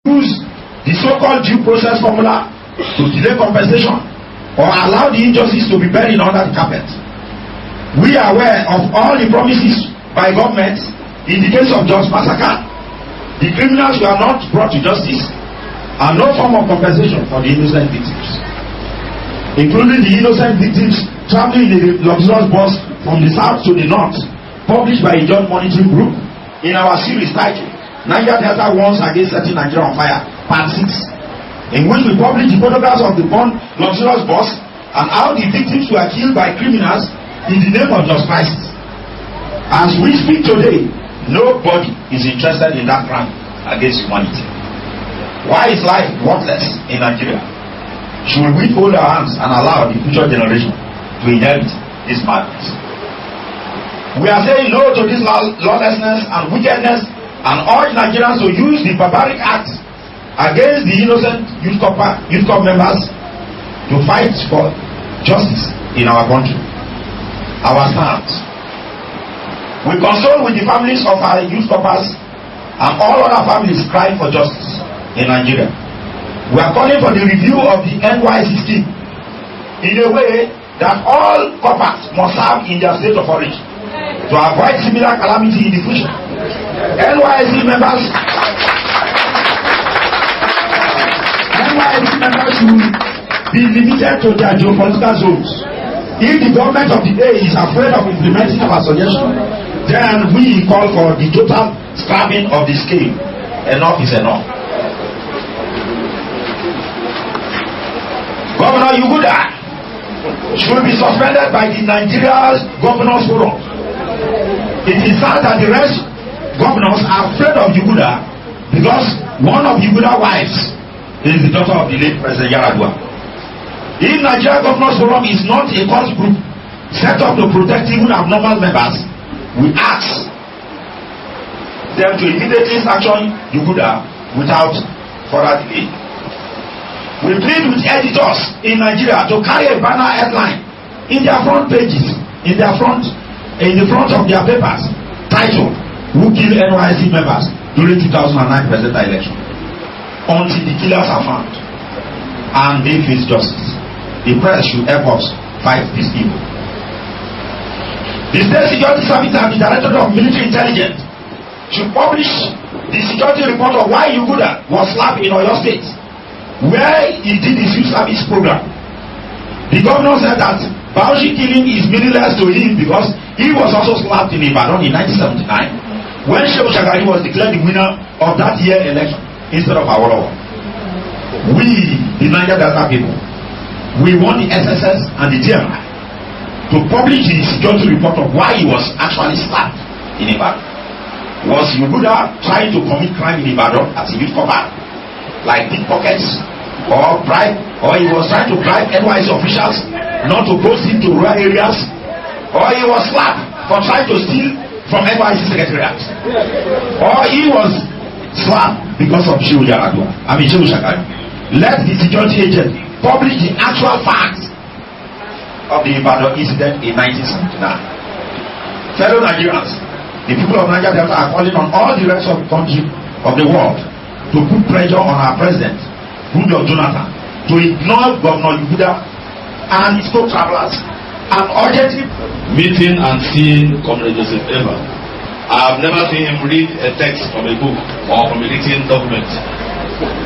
use the so-called due process formula to delay compensation or allow the injustice to be buried under the carpet. We are aware of all the promises by government in the case of Jos Massacre. The criminals were not brought to justice and no form of compensation for the innocent victims, including the innocent victims traveling in a luxurious bus from the south to the north, published by a joint monitoring group in our series titled Niger Delta Warns Against Setting Nigeria on Fire, Part 6, in which we publish the photographs of the burned luxurious bus and how the victims were killed by criminals in the name of Jos Christ. As we speak today, nobody is interested in that crime against humanity. Why is life worthless in Nigeria? Should we fold our hands and allow the future generation to inherit this madness? We are saying no to this lawlessness and wickedness and urge Nigerians to use the barbaric acts against the innocent youth corps members to fight for justice in our country. Our stance: we console with the families of our youth corps and all other families crying for justice in Nigeria. We are calling for the review of the NYSC scheme in a way that all corps must serve in their state of origin to avoid similar calamity in the future. NYSC members should be limited to their geopolitical zones. If the government of the day is afraid of implementing our suggestion, then we call for the total scrapping of the scheme. Enough is enough. Governor Yuguda should be suspended by the Nigeria Governors Forum. It is sad that the rest governors are afraid of Yuguda because one of Yuguda's wives is the daughter of the late President Yaradua. If Nigeria Governors Forum is not a cult group set up to protect even abnormal members, we ask them to immediately sanction Yuguda without further delay. We plead with editors in Nigeria to carry a banner headline in their front pages, in the front of their papers, titled "Who Killed NYSC Members During 2009 Presidential Election?" Until the killers are found and they face justice. The press should help us fight these people. The State Security Service and the Directorate of Military Intelligence should publish the security report of why Yuguda was slapped in Oyo State, where he did his youth service program. The governor said that Bauchi killing is meaningless to him because he was also slapped in Ibadan in 1979 when Shehu Shagari was declared the winner of that year election instead of Awolowo. We, the Niger Delta people, we want the SSS and the DMI to publish the security report of why he was actually slapped in Ibadan. Was Yuguda trying to commit crime in Ibadan as a youth corps, like pickpockets or bribe, or he was trying to bribe NYSC officials not to post him to rural areas, or he was slapped for trying to steal from NYSC secretariat, or he was slapped because of Shehu Shagari. Let the security agent publish the actual facts of the Ibadan incident in 1979. Fellow Nigerians, the people of Niger Delta are calling on all the rest of the country of the world to put pressure on our president, Goodluck Jonathan, to ignore Governor Yuguda and his co-travelers and urgently meeting and seeing Comrade Joseph Eva. I have never seen him read a text from a book or from a written document.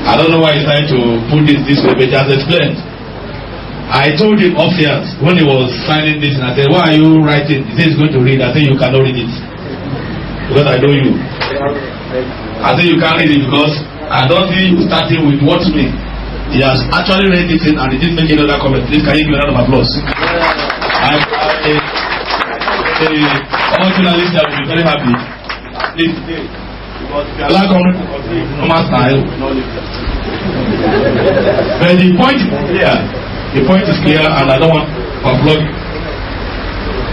I don't know why he's trying to put this way, but he has explained. I told him upstairs when he was signing this, and I said, "Why are you writing?" He said he's going to read. I said, "You cannot read it because I know you." I said, "You can't read it because I don't see you starting with what's me." He has actually read it and he didn't make any other comment. Please, can you give a round of applause? All journalists will be very happy. Please, because if you allow comment to continue normal style. But the point is clear. The point is clear, and I don't want to upload.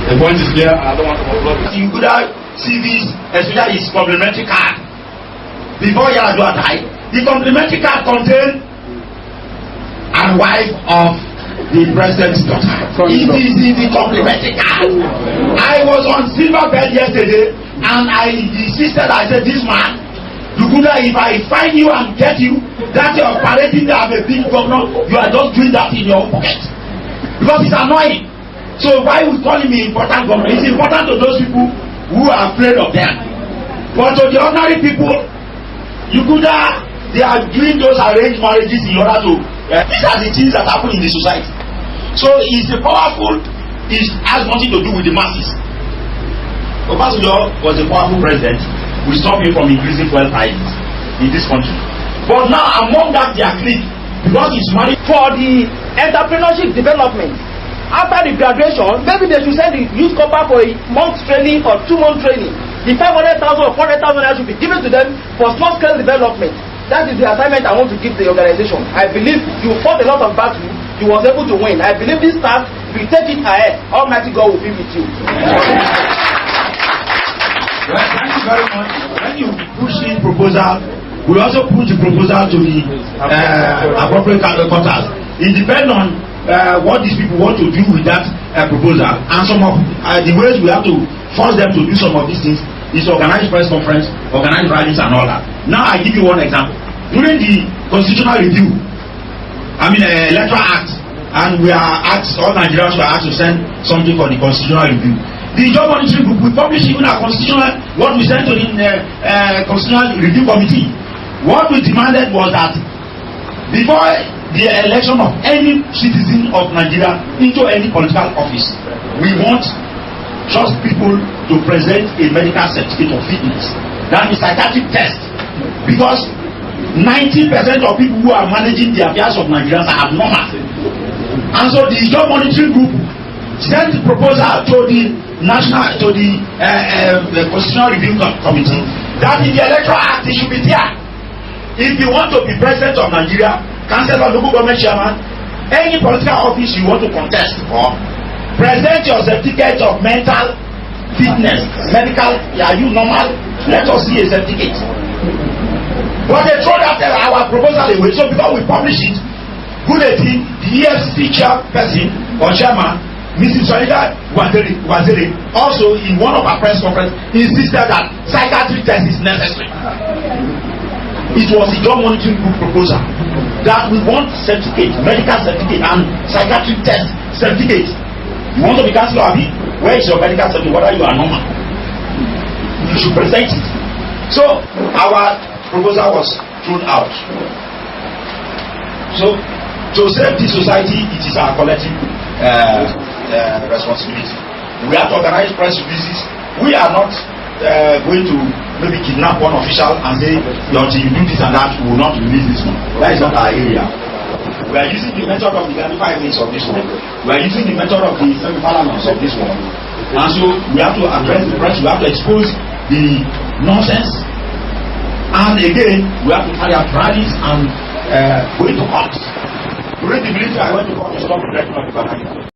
The point is clear, and I don't want to upload. You could have CVs, especially his complimentary card. Before Yaradua died, the complimentary card contained a wife of the president's daughter. It is in the complimentary card. I was on silver bed yesterday and I insisted. I said, "This man, Luguda, if I find you and get you, that you're parading that I'm a big governor, you are just doing that in your own pocket. Because it's annoying. So why are you calling me important governor? It's important to those people who are afraid of them. But to the ordinary people, Luguda, they are doing those arranged marriages in order to these are the things that happen in the society. So it's a powerful, it has nothing to do with the masses. Obasanjo was a powerful president. We stop him from increasing fuel prices in this country. But now among that their clique, because he's married for the entrepreneurship development. After the graduation, maybe they should send the youth corps for a month training or 2 month training. The 500,000 or 400,000 should be given to them for small scale development. That is the assignment I want to give the organization. I believe you fought a lot of battles, you was able to win. I believe this task, if you take it ahead, Almighty God will be with you. Well, thank you very much. When you push in proposal, we also put the proposal to the appropriate quarters. It depends on what these people want to do with that proposal, and some of the ways we have to force them to do some of these things is organize press conference, organize rallies and all that. Now I give you one example. During the constitutional review, electoral act, and we are asked, all Nigerians were asked to send something for the constitutional review. The job monitoring group, we publish even our constitutional, what we sent to the constitutional review committee. What we demanded was that before the election of any citizen of Nigeria into any political office, we want just people to present a medical certificate of fitness. That is psychiatric test. Because 90% of people who are managing the affairs of Nigerians are abnormal. And so the job monitoring group sent the proposal to the Constitutional Review Committee that in the Electoral Act it should be there. If you want to be president of Nigeria, councillor, local government chairman, any political office you want to contest for, present your certificate of mental fitness, medical, are you normal? Let us see a certificate. But they throw that our proposal away. So because we publish it, bulletin, the EFCC chairperson or chairman, Mrs. Solida Waziri, also in one of our press conferences, insisted that psychiatric test is necessary. It was the job monitoring group proposal that we want certificate, medical certificate and psychiatric test certificate. You want to be councillor, Abi? Where is your medical certificate? Whether you are normal, you should present it. So our proposal was thrown out. So to save the society, it is our collective responsibility. We have to organize press releases. We are not going to maybe kidnap one official and say until you do this and that, we will not release this one. That is not our area. We are using the method of the Ghanifa of this one. We are using the method of the semi-parliaments of this one. And so we have to address the press, we have to expose the nonsense. And again, we have to carry out rallies and go into court. During the military, I went to court to stop the direction of the Ghana.